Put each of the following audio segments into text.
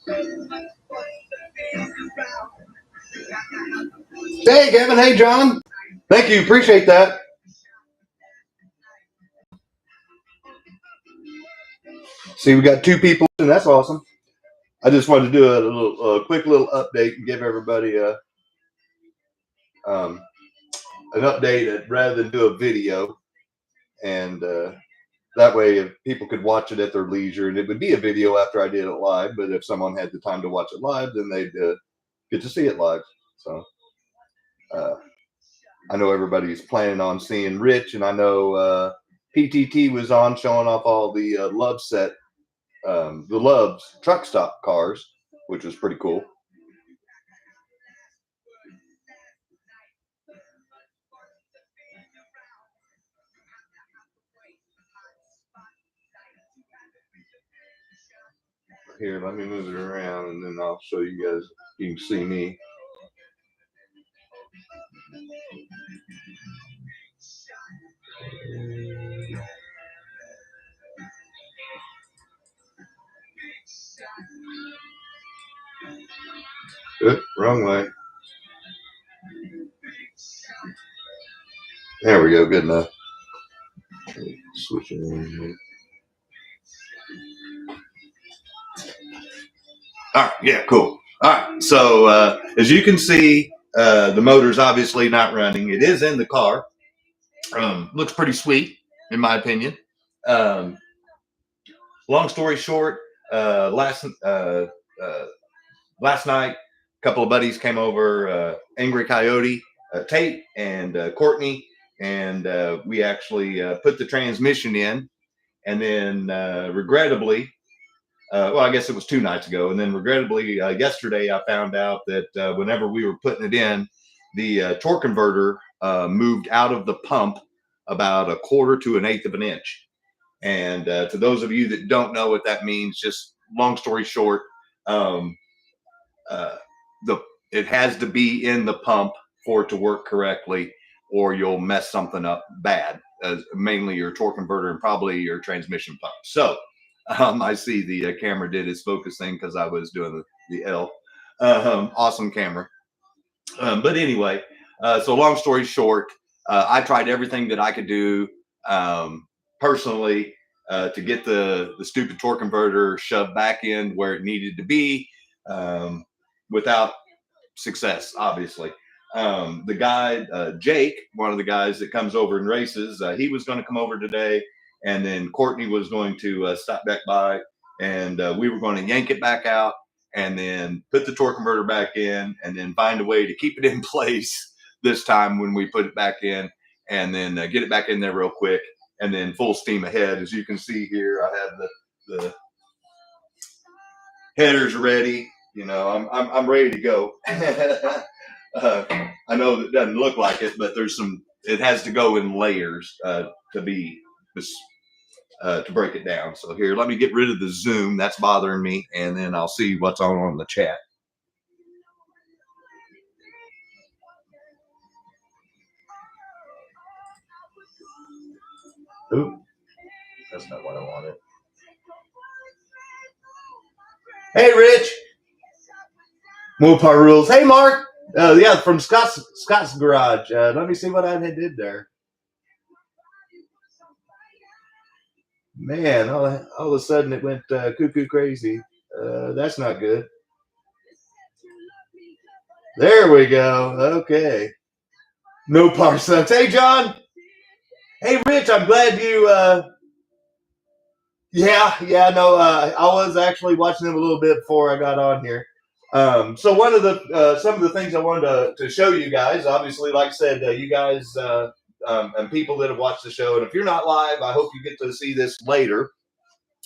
Hey, Kevin. Hey, John. Thank you. Appreciate that. See, we got two people, and that's awesome. I just wanted to do a quick little update and give everybody um, an update rather than do a video. And that way, if people could watch it at their leisure, and it would be a video after I did it live. But if someone had the time to watch it live, then they'd get to see it live. So uh, I know everybody's planning on seeing Rich, and I know PTT was on showing off all the Love set, the Love's truck stop cars, which was pretty cool. Here, let me move it around, and then I'll show you guys. You can see me. Wrong way. There we go. Good enough. Switch it in here. All right. Yeah. Cool. All right. So as you can see, the motor's obviously not running. It is in the car. Looks pretty sweet, in my opinion. Um, long story short, last night, a couple of buddies came over, Angry Coyote, Tate, and Courtney, and we actually put the transmission in, and then regrettably, well, I guess it was 2 nights ago, and then regrettably yesterday I found out that whenever we were putting it in, the torque converter moved out of the pump about a quarter to an eighth of an inch. And to those of you that don't know what that means, just long story short, um, uh, the it has to be in the pump for it to work correctly, or you'll mess something up bad. Mainly your torque converter and probably your transmission pump. So I see the camera did its focusing because I was doing the L. Awesome camera. But anyway, so long story short, I tried everything that I could do personally to get the stupid torque converter shoved back in where it needed to be without success, obviously. The guy, Jake, one of the guys that comes over and races, he was going to come over today. And then Courtney was going to stop back by, and we were going to yank it back out and then put the torque converter back in and then find a way to keep it in place this time when we put it back in, and then get it back in there real quick, and then full steam ahead. As you can see here, I have the headers ready. You know, I'm ready to go. I know it doesn't look like it, but it has to go in layers to be to break it down. So here, let me get rid of the zoom. That's bothering me. And then I'll see what's on the chat. Oop, that's not what I wanted. Hey, Rich. Mopar rules. Hey, Mark. Yeah, from Scott's garage. Let me see what I did there. Man, all of a sudden it went cuckoo crazy. That's not good. There we go. Okay. No par sucks. Hey, John. Hey, Rich. I'm glad you. Yeah. No, I was actually watching them a little bit before I got on here. So one of the some of the things I wanted to show you guys, obviously, like I said, you guys and people that have watched the show, and if you're not live, I hope you get to see this later,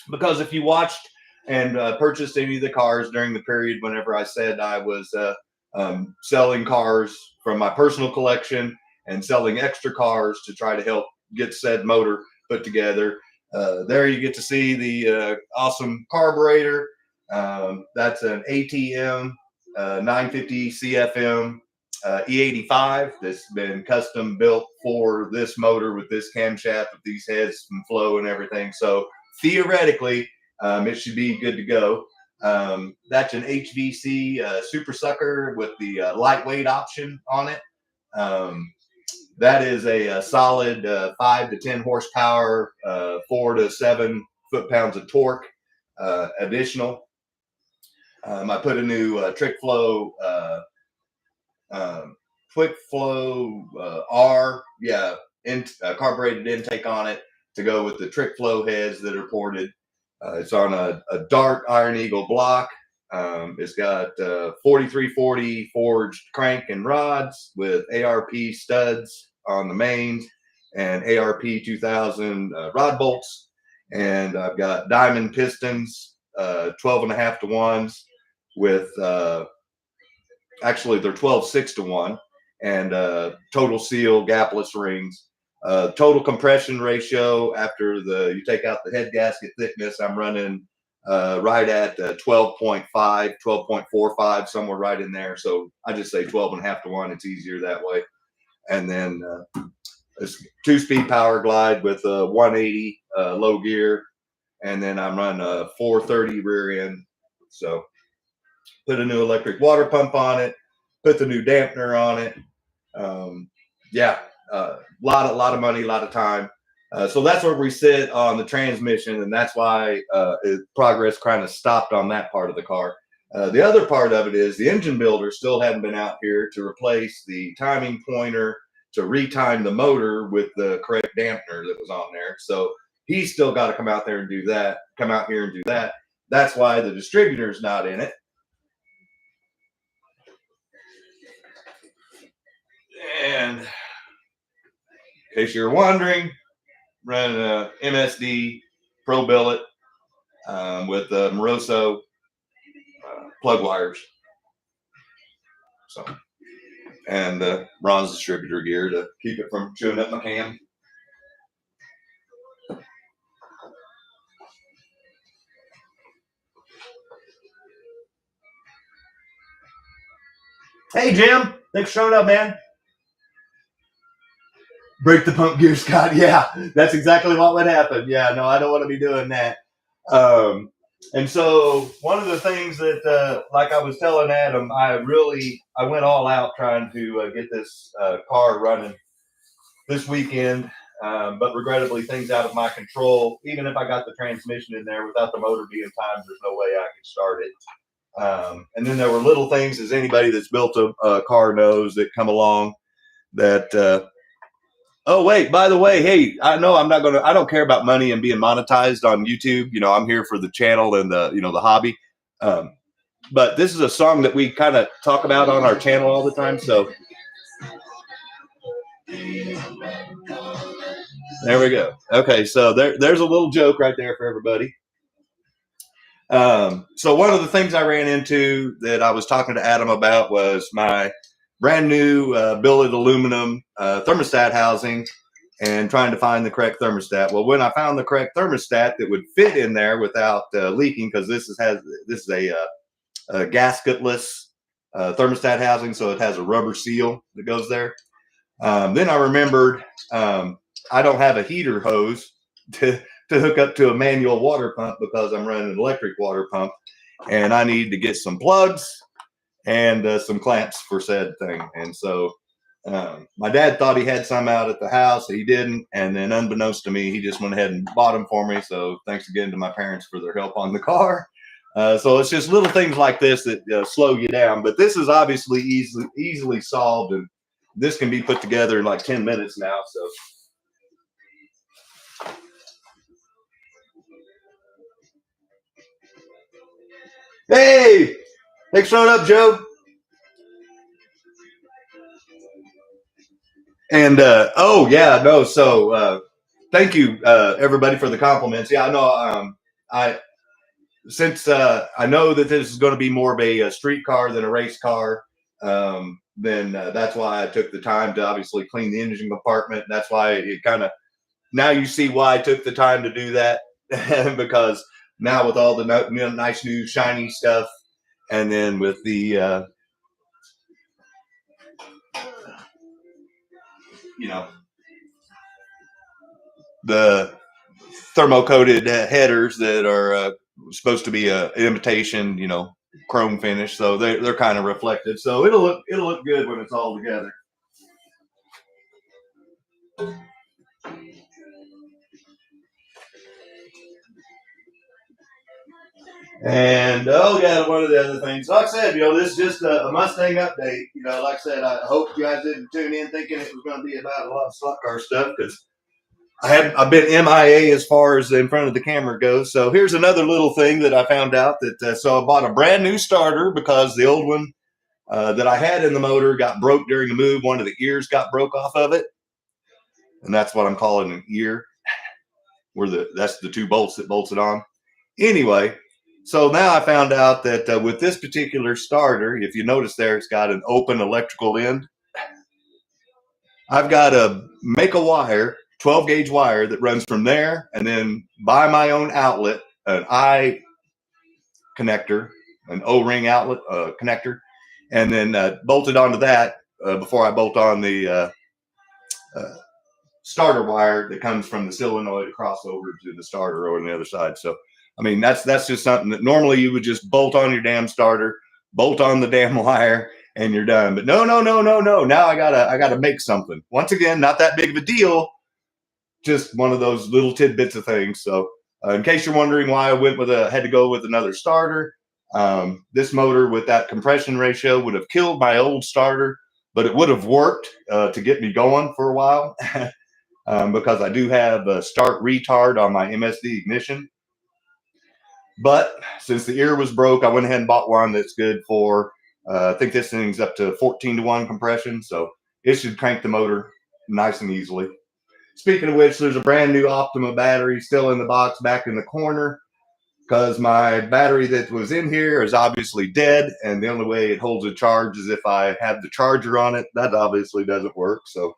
because if you watched and purchased any of the cars during the period whenever I said I was selling cars from my personal collection and selling extra cars to try to help get said motor put together, there you get to see the awesome carburetor. That's an ATM 950 CFM E85 that's been custom built for this motor with this camshaft, with these heads and flow and everything. So theoretically, it should be good to go. That's an HVC super sucker with the lightweight option on it. That is a solid 5 to 10 horsepower, 4 to 7 foot-pounds of torque additional. I put a new quick flow R, carbureted intake on it to go with the trick flow heads that are ported. It's on a dark Iron Eagle block. It's got 4340 forged crank and rods with ARP studs on the mains and ARP 2000 rod bolts. And I've got diamond pistons, 12.5 to 1s with actually they're 12.6 to 1 and total seal gapless rings. Total compression ratio after you take out the head gasket thickness, I'm running right at 12.5, 12.45, somewhere right in there. So I just say 12.5 to 1. It's easier that way. And then it's 2-speed power glide with a 180 low gear. And then I'm running a 430 rear end. So put a new electric water pump on it, put the new dampener on it. Lot of money, a lot of time. So that's where we sit on the transmission, and that's why progress kind of stopped on that part of the car. The other part of it is the engine builder still hadn't been out here to replace the timing pointer to retime the motor with the correct dampener that was on there. So he's still got to come out here and do that. That's why the distributor's not in it. And in case you're wondering, running a MSD Pro Billet with Moroso plug wires. So, and Ron's distributor gear to keep it from chewing up my cam. Hey, Jim. Thanks for showing up, man. Break the pump gear, Scott. Yeah, that's exactly what would happen. Yeah, no, I don't want to be doing that. And so one of the things that, like I was telling Adam, I went all out trying to get this car running this weekend. But regrettably, things out of my control. Even if I got the transmission in there, without the motor being timed, there's no way I could start it. And then there were little things, as anybody that's built a car knows, that come along that. Oh, wait, by the way, hey, I know I don't care about money and being monetized on YouTube. You know, I'm here for the channel and the hobby. But this is a song that we kind of talk about on our channel all the time. So there we go. Okay, so there's a little joke right there for everybody. So one of the things I ran into that I was talking to Adam about was my brand new billet aluminum thermostat housing and trying to find the correct thermostat. Well, when I found the correct thermostat that would fit in there without leaking, because this is a gasketless thermostat housing, so it has a rubber seal that goes there. Then I remembered I don't have a heater hose to hook up to a manual water pump because I'm running an electric water pump, and I need to get some plugs and some clamps for said thing. And so my dad thought he had some out at the house. He didn't. And then unbeknownst to me, he just went ahead and bought them for me. So thanks again to my parents for their help on the car. So it's just little things like this that slow you down. But this is obviously easily solved. And this can be put together in like 10 minutes now. So. Hey, thanks for showing up, Joe. And thank you everybody for the compliments. Yeah, I know. Since I know that this is going to be more of a street car than a race car, then that's why I took the time to obviously clean the engine compartment. That's why it now you see why I took the time to do that because now with all the nice new shiny stuff, and then with the the thermo-coated headers that are supposed to be a imitation, chrome finish. So they're kind of reflective. So it'll look good when it's all together. And oh yeah, one of the other things, like I said, this is just a Mustang update. Like I said, I hope you guys didn't tune in thinking it was going to be about a lot of slot car stuff, because I've been MIA as far as in front of the camera goes. So here's another little thing that I found out that so I bought a brand new starter because the old one that I had in the motor got broke during the move. One of the ears got broke off of it, and that's what I'm calling an ear, where that's the two bolts that bolts it on. Anyway, so now I found out that with this particular starter, if you notice there, it's got an open electrical end. I've got to make a wire, 12 gauge wire that runs from there, and then buy my own outlet, an I connector, an O-ring outlet connector, and then bolt it onto that before I bolt on the starter wire that comes from the solenoid across over to the starter on the other side. So, I mean, that's just something that normally you would just bolt on your damn starter, bolt on the damn wire, and you're done. But no. Now I gotta make something. Once again, not that big of a deal. Just one of those little tidbits of things. So, in case you're wondering why I had to go with another starter, this motor with that compression ratio would have killed my old starter, but it would have worked to get me going for a while. Because I do have a start retard on my MSD ignition. But since the ear was broke, I went ahead and bought one that's good for, I think this thing's up to 14-to-1 compression. So it should crank the motor nice and easily. Speaking of which, there's a brand new Optima battery still in the box back in the corner, because my battery that was in here is obviously dead. And the only way it holds a charge is if I have the charger on it. That obviously doesn't work. So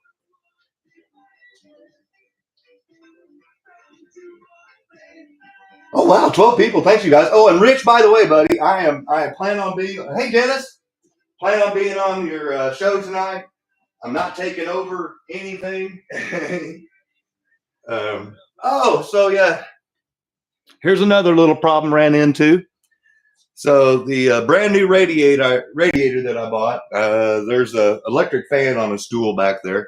oh wow, 12 people. Thanks you guys. Oh, and Rich, by the way, buddy, I am planning on being, hey Dennis, plan on being on your show tonight. I'm not taking over anything. So yeah, here's another little problem ran into. So the brand new radiator that I bought, there's a electric fan on a stool back there,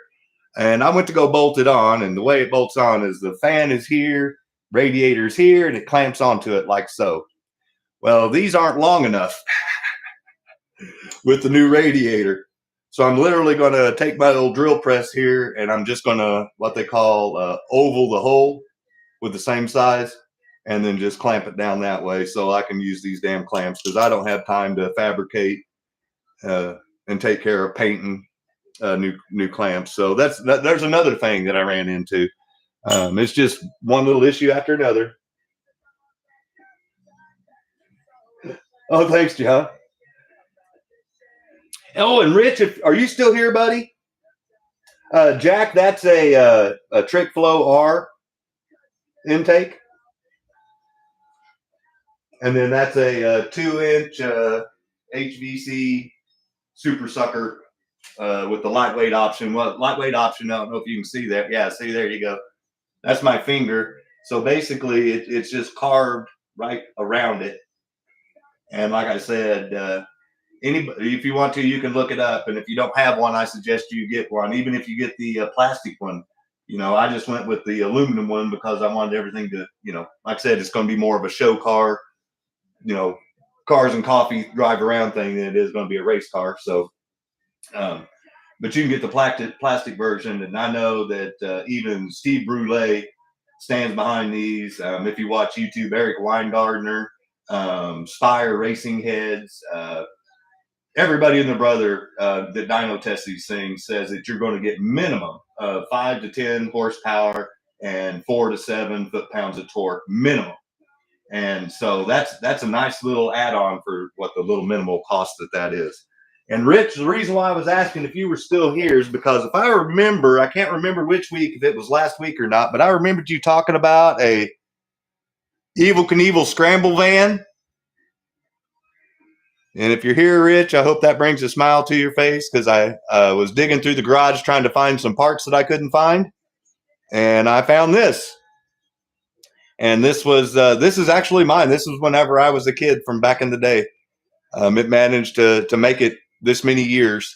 and I went to go bolt it on, and the way it bolts on is the fan is here, radiator's here, and it clamps onto it like so. Well, these aren't long enough with the new radiator. So I'm literally going to take my little drill press here, and I'm just going to what they call oval the hole with the same size, and then just clamp it down that way so I can use these damn clamps, because I don't have time to fabricate and take care of painting new clamps. So there's another thing that I ran into. It's just one little issue after another. Oh, thanks, John. Oh, and Rich, are you still here, buddy? Jack, that's a Trick Flow R intake. And then that's a 2-inch HVC super sucker with the lightweight option. Well, lightweight option, I don't know if you can see that. Yeah, see, there you go. That's my finger. So basically, it's just carved right around it. And like I said, anybody, if you want to, you can look it up. And if you don't have one, I suggest you get one. Even if you get the plastic one, I just went with the aluminum one because I wanted everything to, like I said, it's going to be more of a show car, cars and coffee drive around thing than it is going to be a race car. So, but you can get the plastic version. And I know that even Steve Brule stands behind these. If you watch YouTube, Eric Weingartner, Spire Racing Heads, everybody and their brother that dyno tests these things says that you're going to get minimum of 5 to 10 horsepower and 4 to 7 foot-pounds of torque minimum. And so that's a nice little add-on for what the little minimal cost that is. And Rich, the reason why I was asking if you were still here is because if I remember, I can't remember which week, if it was last week or not, but I remembered you talking about a Evel Knievel scramble van. And if you're here, Rich, I hope that brings a smile to your face, because I was digging through the garage trying to find some parts that I couldn't find. And I found this. And this is actually mine. This was whenever I was a kid from back in the day. It managed to make it this many years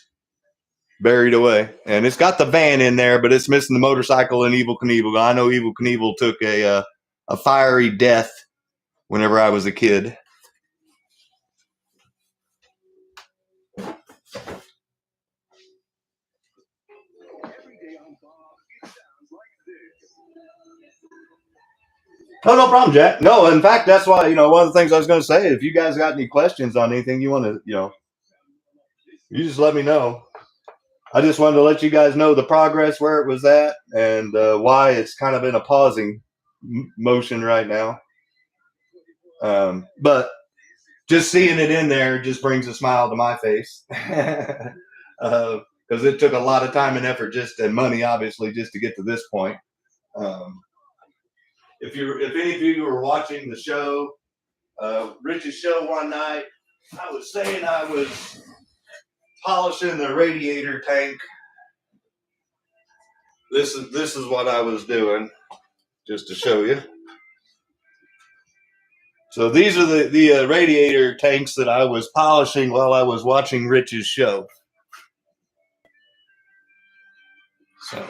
buried away, and it's got the van in there, but it's missing the motorcycle and Evil Knievel. I know Evil Knievel took a fiery death whenever I was a kid. Oh, no problem, Jack. No, in fact, that's why, one of the things I was going to say, if you guys got any questions on anything you want to, you just let me know. I just wanted to let you guys know the progress, where it was at, and why it's kind of in a pausing motion right now. But just seeing it in there just brings a smile to my face. Because it took a lot of time and effort, and money, obviously, just to get to this point. If any of you were watching the show, Rich's show one night, I was saying I was polishing the radiator tank. This is what I was doing, just to show you. So these are the radiator tanks that I was polishing while I was watching Rich's show. So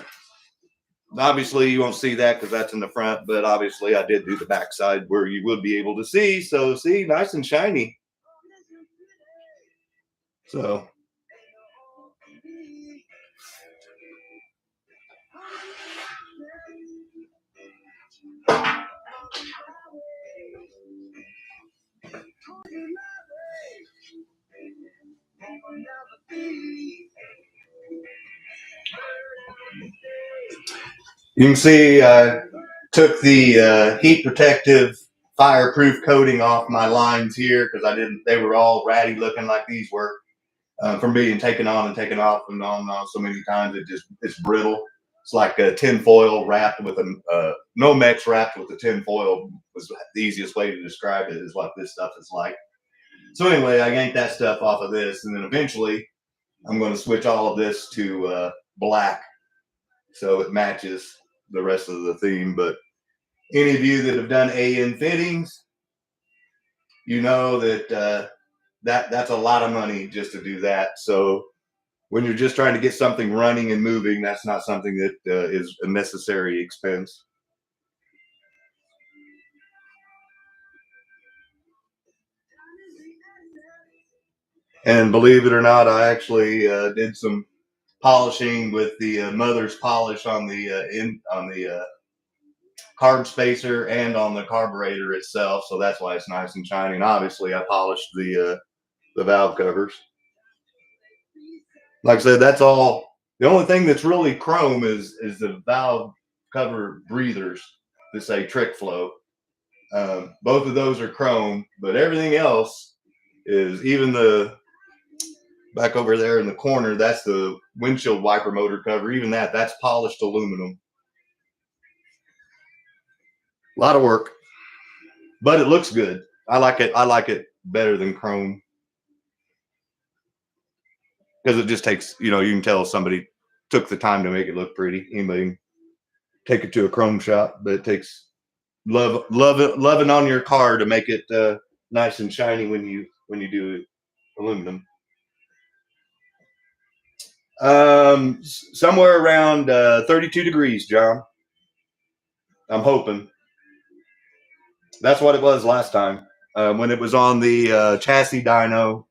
obviously you won't see that because that's in the front, but obviously I did do the backside where you would be able to see. So see, nice and shiny. So you can see I took the heat protective fireproof coating off my lines here because they were all ratty looking like these were from being taken on and taken off and on and on so many times. It's brittle. It's like a tin foil wrapped with a Nomex wrapped with a tin foil was the easiest way to describe it, is what this stuff is like. So anyway, I yanked that stuff off of this, and then eventually I'm going to switch all of this to black so it matches the rest of the theme. But any of you that have done AN fittings, you know that that's a lot of money just to do that. So when you're just trying to get something running and moving, that's not something that is a necessary expense. And believe it or not, I actually did some polishing with the mother's polish on the carb spacer and on the carburetor itself. So that's why it's nice and shiny. And obviously, I polished the valve covers. Like I said, that's all. The only thing that's really chrome is the valve cover breathers that say Trick Flow. Both of those are chrome, but everything else is, even the back over there in the corner, that's the windshield wiper motor cover. Even that's polished aluminum. A lot of work, but it looks good. I like it. I like it better than chrome because it just takes, you can tell somebody took the time to make it look pretty. Anybody can take it to a chrome shop, but it takes loving on your car to make it nice and shiny when you do aluminum. Somewhere around 32 degrees, John. I'm hoping. That's what it was last time when it was on the chassis dyno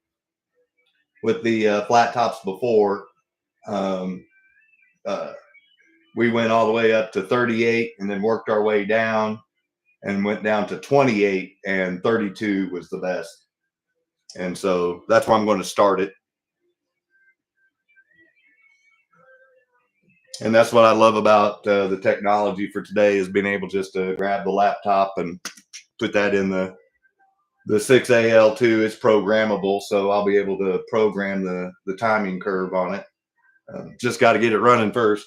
with the flat tops before. We went all the way up to 38 and then worked our way down and went down to 28, and 32 was the best. And so that's where I'm going to start it. And that's what I love about the technology for today, is being able just to grab the laptop and put that in the 6AL2. It's programmable, so I'll be able to program the timing curve on it. Just got to get it running first.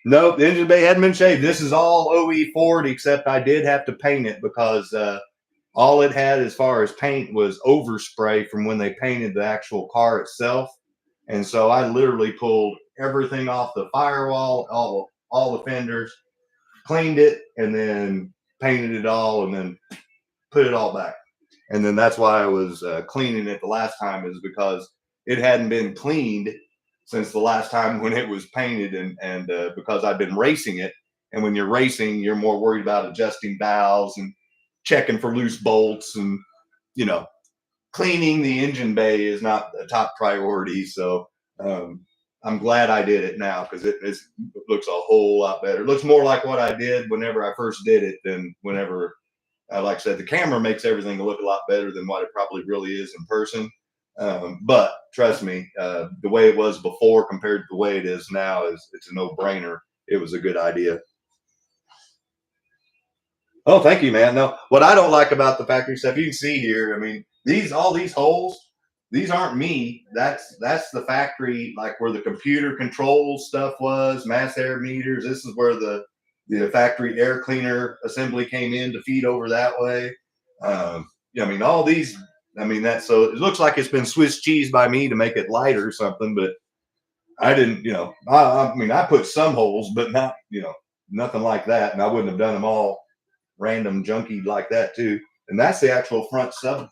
Nope, the engine bay hadn't been shaved. This is all OE Ford, except I did have to paint it because all it had as far as paint was overspray from when they painted the actual car itself. And so I literally pulled everything off the firewall, all the fenders, cleaned it, and then painted it all, and then put it all back. And then that's why I was cleaning it the last time, is because it hadn't been cleaned since the last time when it was painted, and because I've been racing it. And when you're racing, you're more worried about adjusting valves and checking for loose bolts, and you know, cleaning the engine bay is not a top priority. So I'm glad I did it now, because it looks a whole lot better. It looks more like what I did whenever I first did it than whenever, like I said, the camera makes everything look a lot better than what it probably really is in person. But trust me, the way it was before compared to the way it is now it's a no-brainer. It was a good idea. Oh, thank you, man. No, what I don't like about the factory stuff, you can see here. I mean, all these holes, these aren't me. That's the factory, like where the computer control stuff was, mass air meters. This is where the factory air cleaner assembly came in to feed over that way. Yeah, I mean, all these. I mean, that's so it looks like it's been Swiss cheese by me to make it lighter or something, but I didn't. I mean, I put some holes, but not nothing like that, and I wouldn't have done them all random junky like that too. And that's the actual front sub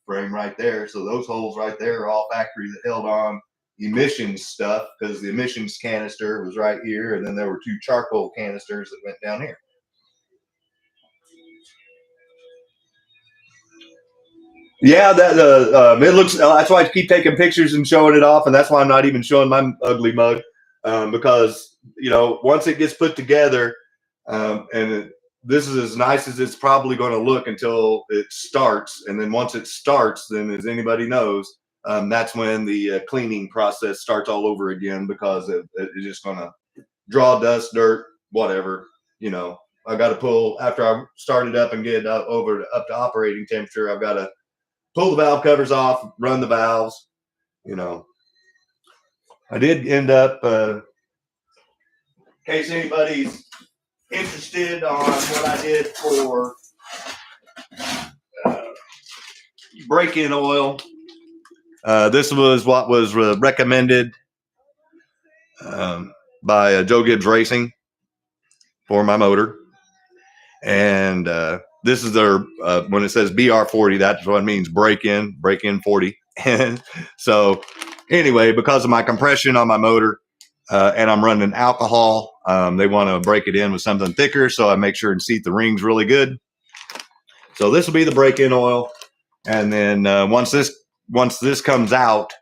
frame right there. So those holes right there are all factory that held on emissions stuff, because the emissions canister was right here, and then there were two charcoal canisters that went down here. Yeah, that it looks. That's why I keep taking pictures and showing it off, and that's why I'm not even showing my ugly mug, because once it gets put together, this is as nice as it's probably going to look until it starts, and then once it starts, then as anybody knows, that's when the cleaning process starts all over again, because it's just going to draw dust, dirt, whatever. I got to pull after I start it up and get it up to operating temperature. I've got to pull the valve covers off, run the valves. I did end up, in case anybody's interested on what I did for break-in oil. This was what was recommended by Joe Gibbs Racing for my motor. And this is their, when it says BR40, that's what it means, break-in 40. And so anyway, because of my compression on my motor, and I'm running alcohol, they want to break it in with something thicker, so I make sure and seat the rings really good. So this will be the break-in oil. And then once this comes out,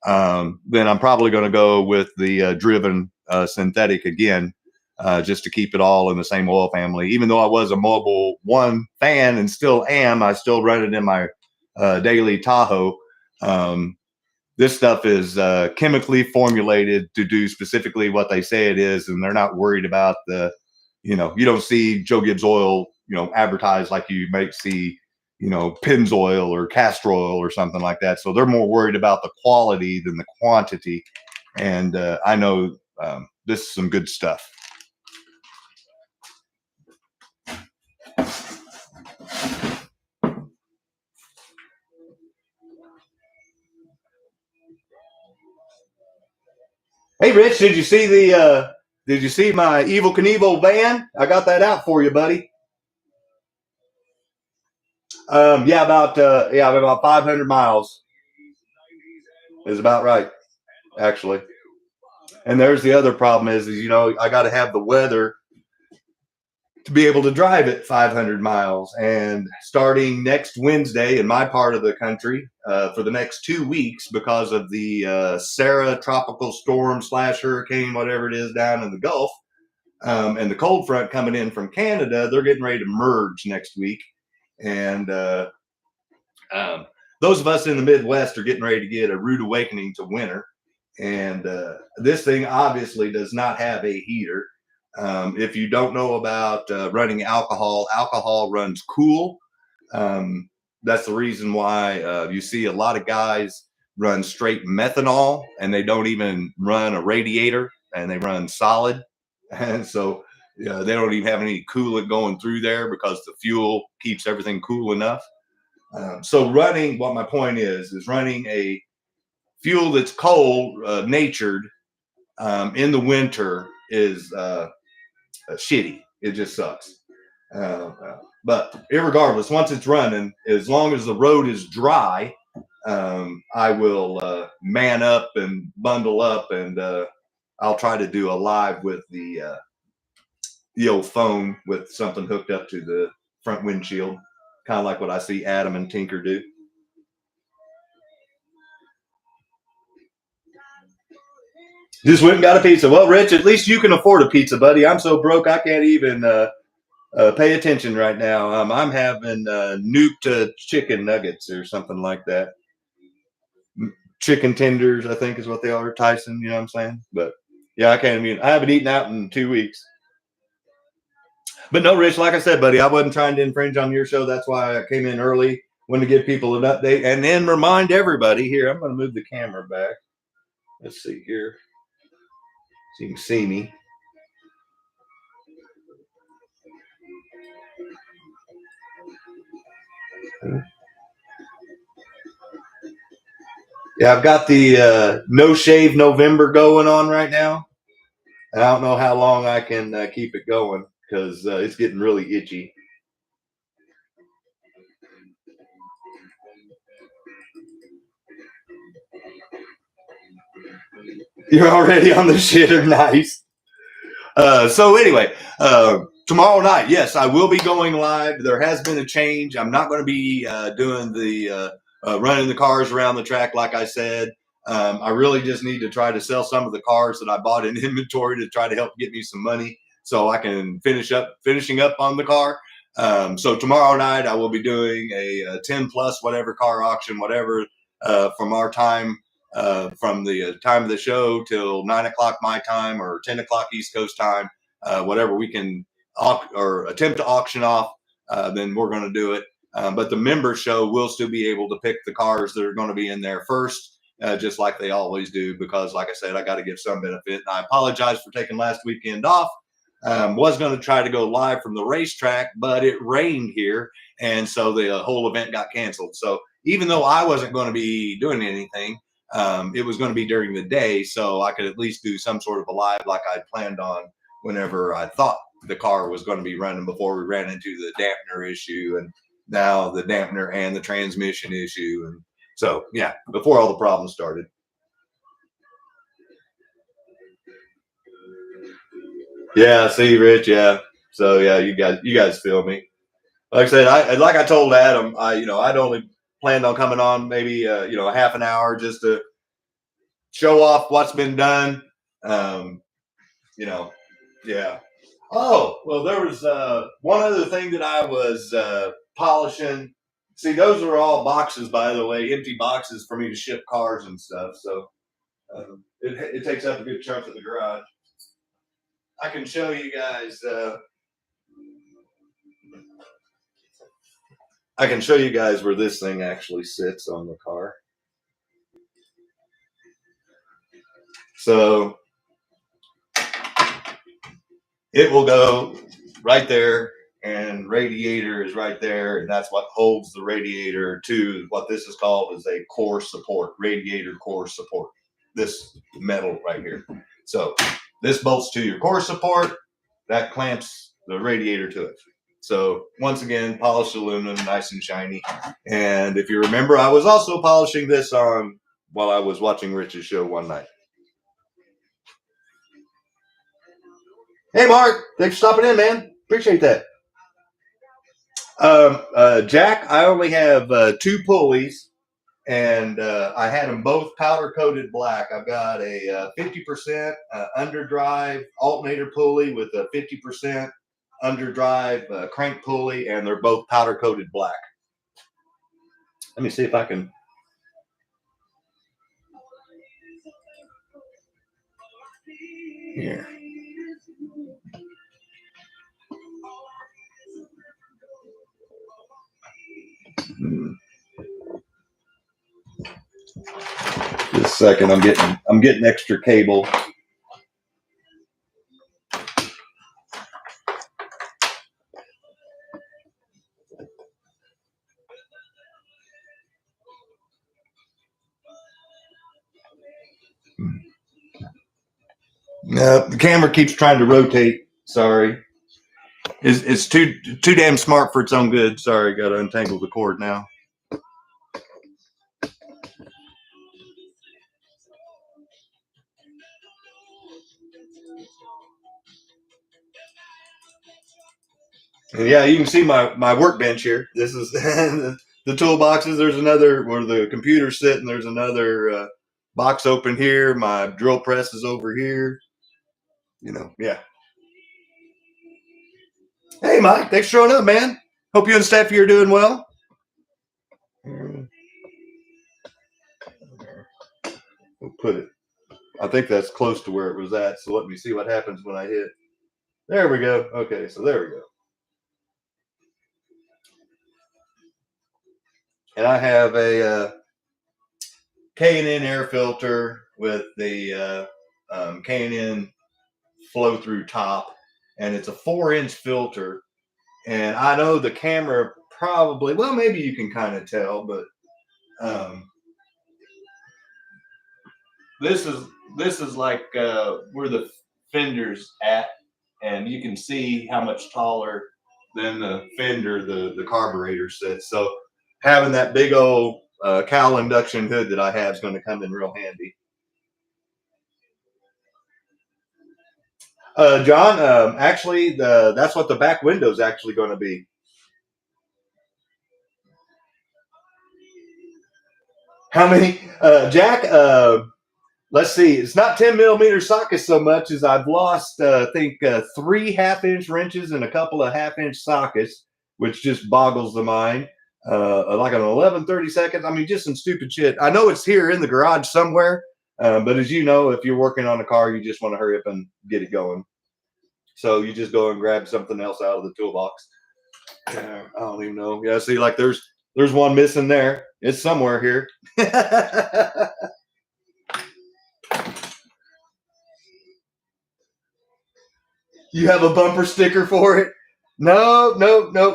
then I'm probably going to go with the driven synthetic again, just to keep it all in the same oil family. Even though I was a Mobil 1 fan and still am, I still run it in my daily Tahoe. This stuff is chemically formulated to do specifically what they say it is, and they're not worried about you don't see Joe Gibbs oil, advertised like you might see, Pennzoil or castor oil or something like that. So they're more worried about the quality than the quantity. And I know this is some good stuff. Hey, Rich, did you see my Evel Knievel van? I got that out for you, buddy. Yeah, about 500 miles is about right, actually. And there's the other problem is I got to have the weather to be able to drive it 500 miles. And starting next Wednesday in my part of the country, for the next 2 weeks, because of the Sarah tropical storm / hurricane, whatever it is, down in the Gulf, and the cold front coming in from Canada, they're getting ready to merge next week. And those of us in the Midwest are getting ready to get a rude awakening to winter. And this thing obviously does not have a heater. If you don't know about running alcohol runs cool. That's the reason why you see a lot of guys run straight methanol, and they don't even run a radiator, and they run solid. And so they don't even have any coolant going through there, because the fuel keeps everything cool enough. So what my point is running a fuel that's cold natured in the winter is shitty. It just sucks. But irregardless, once it's running, as long as the road is dry, I will man up and bundle up, and I'll try to do a live with the old phone with something hooked up to the front windshield, kind of like what I see Adam and Tinker do. Just went and got a pizza. Well, Rich, at least you can afford a pizza, buddy. I'm so broke I can't even pay attention right now. I'm having nuked chicken nuggets or something like that. Chicken tenders, I think, is what they are. Tyson, you know what I'm saying? But yeah, I can't even. I haven't eaten out in 2 weeks. But no, Rich, like I said, buddy, I wasn't trying to infringe on your show. That's why I came in early. Wanted to give people an update and then remind everybody here. I'm going to move the camera back. Let's see here, so you can see me. Yeah, I've got the no shave November going on right now. And I don't know how long I can keep it going because it's getting really itchy. You're already on the shitter. Nice. So anyway, tomorrow night, yes, I will be going live. There has been a change. I'm not going to be doing the running the cars around the track like I said. I really just need to try to sell some of the cars that I bought in inventory to try to help get me some money so I can finishing up on the car. So tomorrow night I will be doing a 10 plus whatever car auction, whatever from our time. From the time of the show till 9 o'clock my time or 10 o'clock East Coast time, whatever we can or attempt to auction off, then we're going to do it. But the member show will still be able to pick the cars that are going to be in there first, just like they always do, because like I said, I got to give some benefit. And I apologize for taking last weekend off. Was going to try to go live from the racetrack, but it rained here. And so the whole event got canceled. So even though I wasn't going to be doing anything, it was going to be during the day, so I could at least do some sort of a live like I'd planned on whenever I thought the car was going to be running before we ran into the dampener issue and now the dampener and the transmission issue. And so, yeah, before all the problems started. Yeah, see, Rich, yeah. So, yeah, you guys feel me. Like I said, like I told Adam, I'd only planned on coming on maybe, a half an hour just to show off what's been done. Um, yeah. Oh, well, there was one other thing that I was polishing. See, those are all boxes, by the way, empty boxes for me to ship cars and stuff. So it takes up a good chunk of the garage. I can show you guys. I can show you guys where this thing actually sits on the car. So it will go right there, and radiator is right there, and that's what holds the radiator to what this is called is a core support, radiator core support. This metal right here. So this bolts to your core support, that clamps the radiator to it. So once again, polished aluminum, nice and shiny. And if you remember, I was also polishing this on while I was watching Rich's show one night. Hey, Mark, thanks for stopping in, man. Appreciate that. Jack, I only have two pulleys, and I had them both powder coated black. I've got a 50% underdrive alternator pulley with a 50% underdrive crank pulley, and they're both powder coated black. Let me see if I can. Here. Just a second, I'm getting extra cable. The camera keeps trying to rotate. Sorry. It's too damn smart for its own good. Sorry, got to untangle the cord now. And yeah, you can see my workbench here. This is the toolboxes. There's another where the computer's sitting. There's another box open here. My drill press is over here. Yeah. Hey, Mike, thanks for showing up, man. Hope you and Steffi are doing well. We'll put it. I think that's close to where it was at. So let me see what happens when I hit. There we go. Okay, so there we go. And I have a K&N air filter with the K&N flow through top, and it's a 4-inch filter. And I know the camera probably, well, maybe you can kind of tell, but this is like where the fender's at, and you can see how much taller than the fender the carburetor sits. So having that big old cowl induction hood that I have is going to come in real handy. John, actually, that's what the back window is actually going to be. How many, Jack? Let's see. It's not 10mm sockets so much as I've lost, I think, 3 1/2-inch wrenches and a couple of 1/2-inch sockets, which just boggles the mind. Like an 11/32. I mean, just some stupid shit. I know it's here in the garage somewhere, but as you know, if you're working on a car, you just want to hurry up and get it going. So you just go and grab something else out of the toolbox. I don't even know. Yeah, see, like there's one missing there. It's somewhere here. You have a bumper sticker for it? No.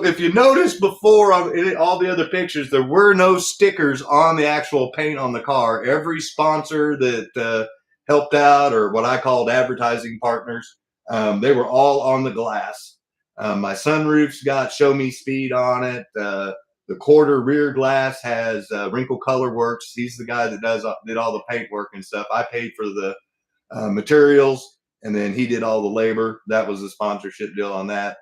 If you noticed before on all the other pictures, there were no stickers on the actual paint on the car. Every sponsor that helped out, or what I called advertising partners, they were all on the glass. My sunroof's got show me speed on it. The quarter rear glass has Wrinkle Color Works. He's the guy that did all the paint work and stuff. I paid for the materials, and then he did all the labor. That was a sponsorship deal on that.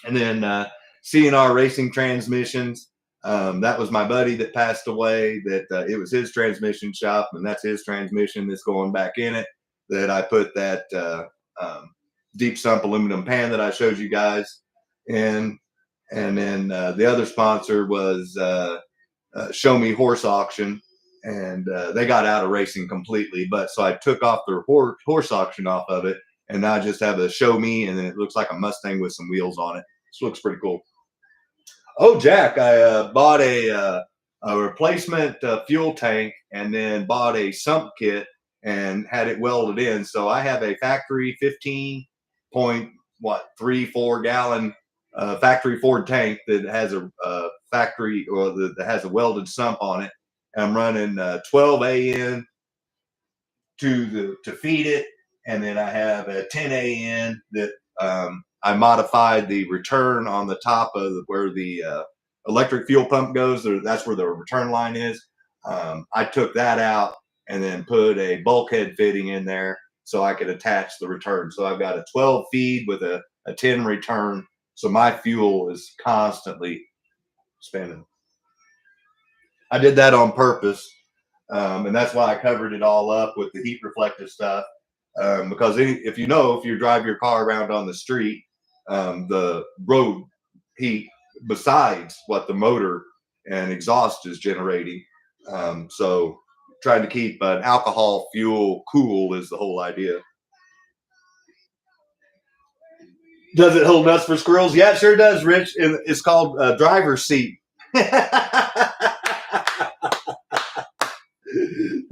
And then C&R Racing Transmissions. That was my buddy that passed away. That it was his transmission shop, and that's his transmission that's going back in it. That I put that deep sump aluminum pan that I showed you guys in. And then the other sponsor was Show Me Horse Auction, and they got out of racing completely. But so I took off their horse auction off of it, and now I just have a Show Me, and then it looks like a Mustang with some wheels on it. This looks pretty cool. Oh, Jack, I bought a replacement fuel tank, and then bought a sump kit and had it welded in. So I have a factory 15.34 gallon factory Ford tank that has a factory, or that has a welded sump on it. And I'm running 12 AN to feed it, and then I have a 10 AN that I modified the return on the top of where the electric fuel pump goes. That's where the return line is. I took that out and then put a bulkhead fitting in there so I could attach the return. So I've got a 12 feed with a 10 return. So my fuel is constantly spinning. I did that on purpose. And that's why I covered it all up with the heat reflective stuff. Because if you drive your car around on the street, the road heat, besides what the motor and exhaust is generating. So trying to keep an alcohol fuel cool is the whole idea. Does it hold nuts for squirrels? Yeah, it sure does, Rich. It's called driver's seat.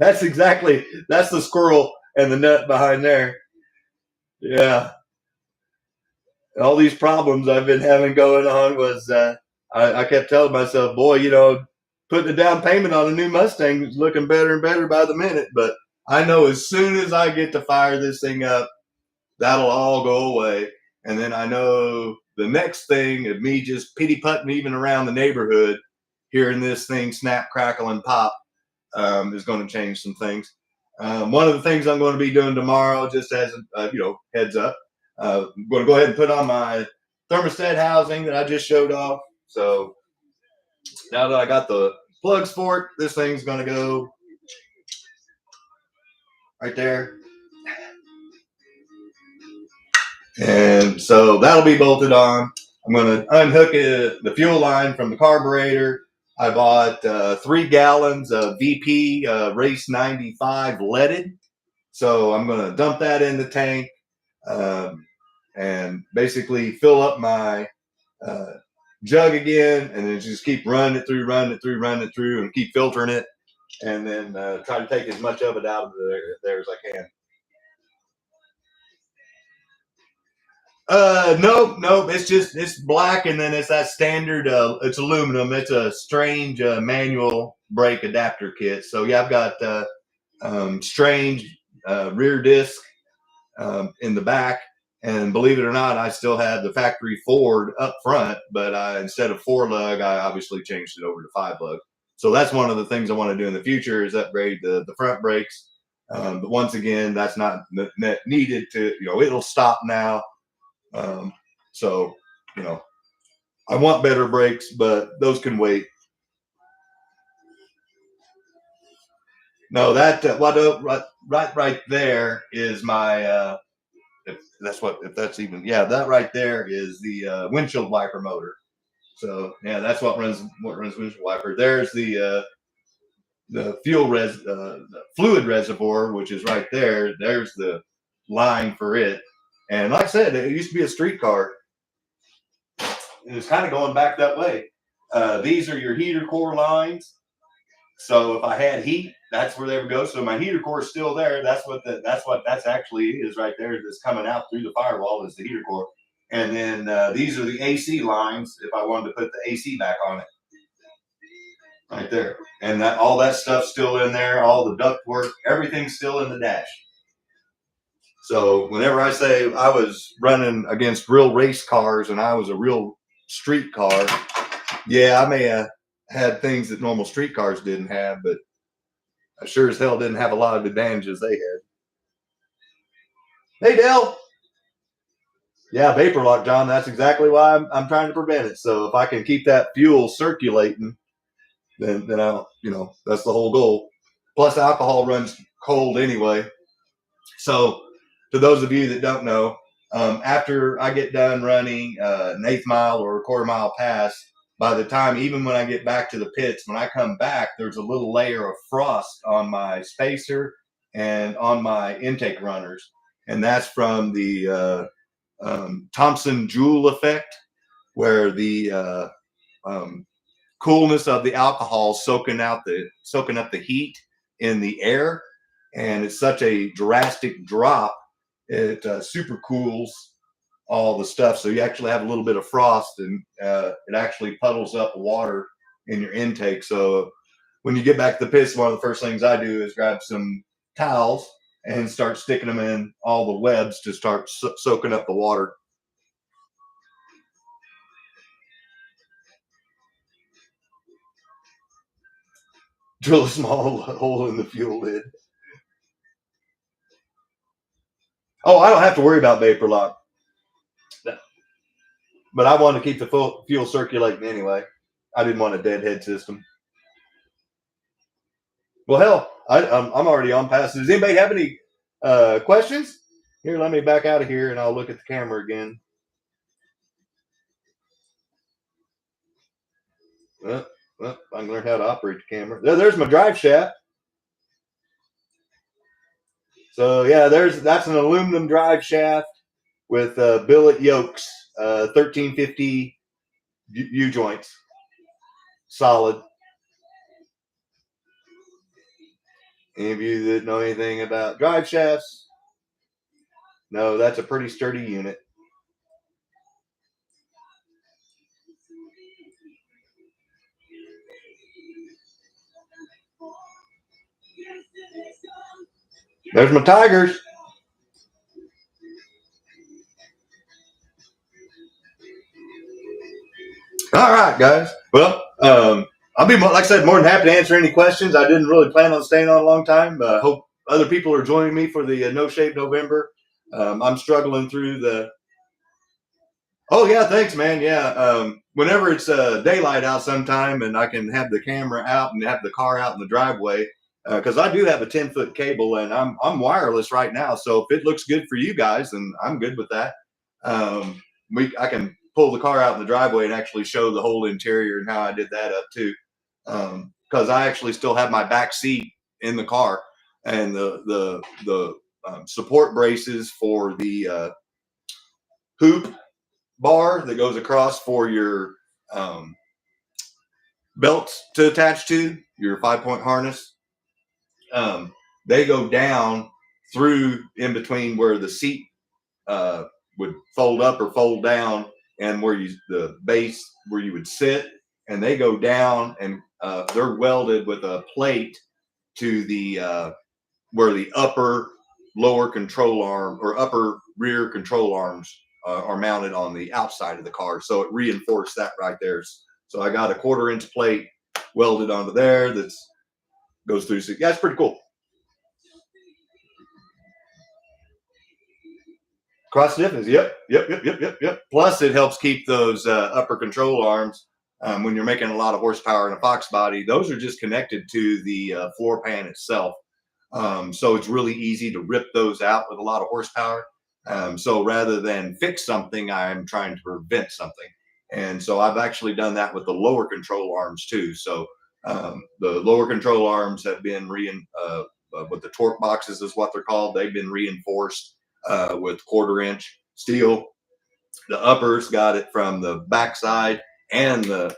That's the squirrel and the nut behind there. Yeah. All these problems I've been having going on was I kept telling myself, boy, putting a down payment on a new Mustang is looking better and better by the minute. But I know as soon as I get to fire this thing up, that'll all go away. And then I know the next thing of me just pity putting even around the neighborhood, hearing this thing snap, crackle, and pop is going to change some things. One of the things I'm going to be doing tomorrow, just as a heads up, I'm going to go ahead and put on my thermostat housing that I just showed off. So now that I got the plugs for it, this thing's going to go right there. And so that'll be bolted on. I'm going to unhook the fuel line from the carburetor. I bought 3 gallons of VP Race 95 leaded. So I'm going to dump that in the tank and basically fill up my jug again, and then just keep running it through, and keep filtering it, and then try to take as much of it out of there as I can. Nope. It's black, and then it's that standard. It's aluminum. It's a strange manual brake adapter kit. So yeah, I've got strange rear disc in the back, and believe it or not, I still had the factory Ford up front, but instead of 4 lug, I obviously changed it over to 5 lug. So that's one of the things I want to do in the future is upgrade the front brakes. But once again, that's not needed to. It'll stop now. So, I want better brakes, but those can wait. No, that right there is my. If that's even that right there is the windshield wiper motor. So yeah, that's what runs windshield wiper. There's the the fluid reservoir, which is right there. There's the line for it. And like I said, it used to be a street car. It's kind of going back that way. These are your heater core lines. So if I had heat, that's where they would go. So my heater core is still there. That's what that's actually is right there. That's coming out through the firewall is the heater core. And then these are the AC lines. If I wanted to put the AC back on it, right there, and that all that stuff's still in there. All the duct work, everything's still in the dash. So whenever I say I was running against real race cars and I was a real street car, yeah, I may have had things that normal street cars didn't have, but I sure as hell didn't have a lot of advantages they had. Hey, Dale. Yeah, vapor lock, John. That's exactly why I'm trying to prevent it. So if I can keep that fuel circulating, then I'll, that's the whole goal. Plus, alcohol runs cold anyway. So to those of you that don't know, after I get done running an 1/8 mile or a 1/4 mile pass, by the time, even when I get back to the pits, when I come back, there's a little layer of frost on my spacer and on my intake runners. And that's from the Thompson Joule effect, where the coolness of the alcohol soaking up the heat in the air. And it's such a drastic drop, it super cools all the stuff. So you actually have a little bit of frost, and it actually puddles up water in your intake. So when you get back to the pits, one of the first things I do is grab some towels and start sticking them in all the webs to start soaking up the water. Drill a small hole in the fuel lid. Oh, I don't have to worry about vapor lock, but I wanted to keep the fuel circulating anyway. I didn't want a deadhead system. Well, hell, I'm already on past. Does anybody have any questions? Here, let me back out of here and I'll look at the camera again. Well, I can learn how to operate the camera. There's my drive shaft. So yeah, that's an aluminum drive shaft with billet yokes, 1350 U joints, solid. Any of you that know anything about drive shafts, no, that's a pretty sturdy unit. There's my Tigers. All right, guys. Well, I'll be like I said, more than happy to answer any questions. I didn't really plan on staying on a long time. Hope other people are joining me for the No Shave November. I'm struggling through the. Oh yeah, thanks, man. Yeah, whenever it's daylight out, sometime, and I can have the camera out and have the car out in the driveway, because I do have a 10-foot cable, and I'm wireless right now. So if it looks good for you guys, then I'm good with that. I can pull the car out in the driveway and actually show the whole interior and how I did that up too, because I actually still have my back seat in the car, and the support braces for the hoop bar that goes across for your um, belts to attach to your 5-point harness. They go down through in between where the seat would fold up or fold down, and where the base where you would sit, and they go down, and they're welded with a plate to the where the upper lower control arm or upper rear control arms are mounted on the outside of the car. So it reinforced that right there. So I got a 1/4-inch plate welded onto there that goes through. So yeah, it's pretty cool. Cross stiffness. Yep. Plus, it helps keep those upper control arms when you're making a lot of horsepower in a Fox body. Those are just connected to the floor pan itself. So it's really easy to rip those out with a lot of horsepower. So rather than fix something, I'm trying to prevent something. And so I've actually done that with the lower control arms too. So the lower control arms have been with the torque boxes is what they're called. They've been reinforced with 1/4-inch steel. The uppers got it from the backside and the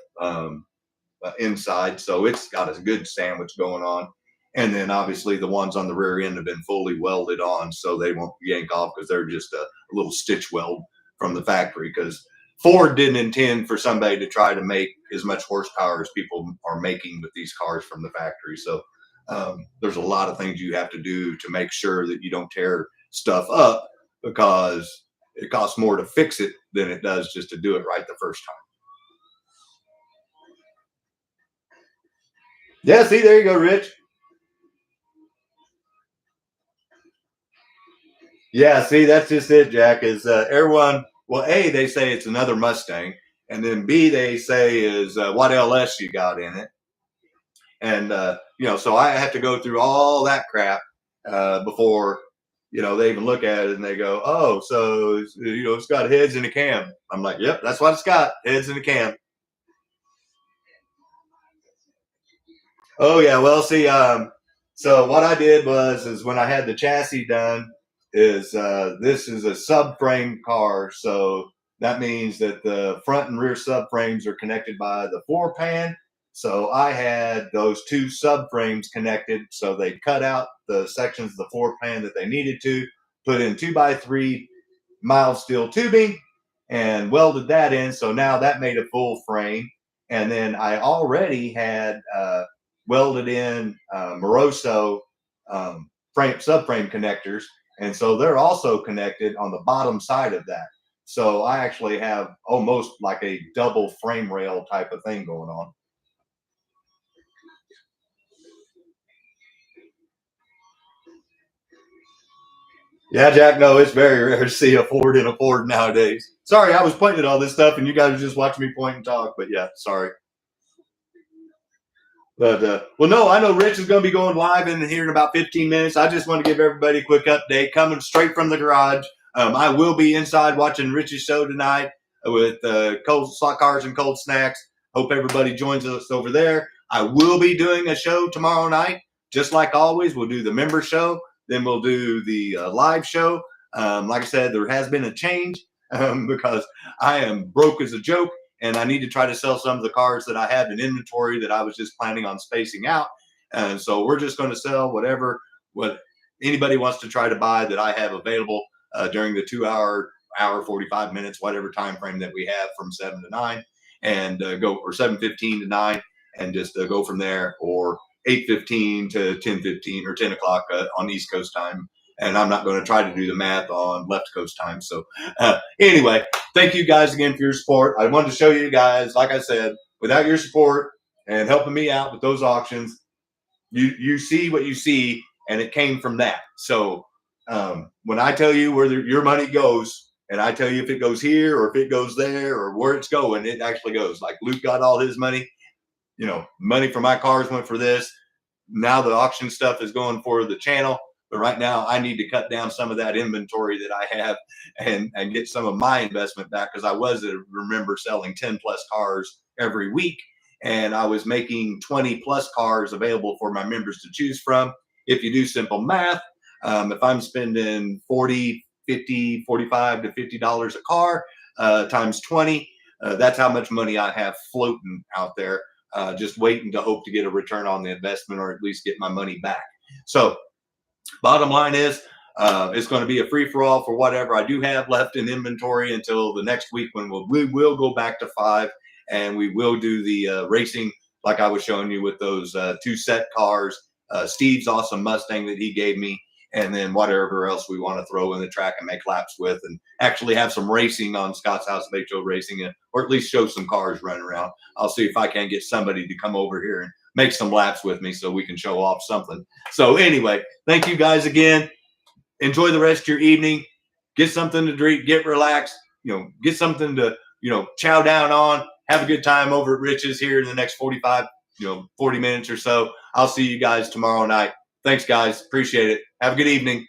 inside. So it's got a good sandwich going on. And then obviously the ones on the rear end have been fully welded on, so they won't yank off because they're just a little stitch weld from the factory. Because Ford didn't intend for somebody to try to make as much horsepower as people are making with these cars from the factory. So there's a lot of things you have to do to make sure that you don't tear stuff up, because it costs more to fix it than it does just to do it right the first time. Yeah, see, there you go, Rich. Yeah, see, that's just it, Jack. Is everyone? Well, A, they say it's another Mustang, and then B, they say is what LS you got in it, and so I have to go through all that crap before they even look at it and they go, oh, so it's got heads and a cam. I'm like, yep, that's what it's got, heads and a cam. Oh yeah, well, see, so what I did is when I had the chassis done, is this is a subframe car, so that means that the front and rear subframes are connected by the floor pan. So I had those two subframes connected, so they cut out the sections of the floor pan that they needed to, put in 2x3 mild steel tubing, and welded that in. So now that made a full frame, and then I already had welded in Moroso subframe connectors, and so they're also connected on the bottom side of that. So I actually have almost like a double frame rail type of thing going on. Yeah, Jack, no, it's very rare to see a Ford in a Ford nowadays. Sorry, I was pointing at all this stuff and you guys are just watching me point and talk, but yeah, sorry. But well, no, I know Rich is going to be going live in here in about 15 minutes. I just want to give everybody a quick update coming straight from the garage. I will be inside watching Rich's show tonight with cold slot cars and cold snacks. Hope everybody joins us over there. I will be doing a show tomorrow night, just like always. We'll do the member show, then we'll do the live show. Like I said, there has been a change because I am broke as a joke, and I need to try to sell some of the cars that I have in inventory that I was just planning on spacing out. And so we're just going to sell what anybody wants to try to buy that I have available during the 2 hour, 45 minutes, whatever time frame that we have from 7 to 9, and go, or 7:15 to 9, and just go from there, or 8:15 to 10:15 or 10 o'clock on East Coast time, and I'm not going to try to do the math on left coast time. So anyway, thank you guys again for your support. I wanted to show you guys, like I said, without your support and helping me out with those auctions, you see what you see, and it came from that. So when I tell you where your money goes, and I tell you if it goes here or if it goes there or where it's going, it actually goes. Like Luke got all his money, money for my cars went for this. Now the auction stuff is going for the channel. But right now I need to cut down some of that inventory that I have and get some of my investment back, because I was remember selling 10 plus cars every week, and I was making 20 plus cars available for my members to choose from. If you do simple math, if I'm spending 40, 50, 45 to $50 a car times 20, that's how much money I have floating out there, just waiting to hope to get a return on the investment, or at least get my money back. So bottom line is, it's going to be a free-for-all for whatever I do have left in inventory until the next week, when we will go back to 5, and we will do the racing like I was showing you with those 2 set cars, Steve's awesome Mustang that he gave me, and then whatever else we want to throw in the track and make laps with, and actually have some racing on Scott's House of HO Racing, or at least show some cars running around. I'll see if I can get somebody to come over here and make some laps with me so we can show off something. So anyway, thank you guys again. Enjoy the rest of your evening. Get something to drink, get relaxed, get something to, chow down on. Have a good time over at Rich's here in the next 45, 40 minutes or so. I'll see you guys tomorrow night. Thanks, guys. Appreciate it. Have a good evening.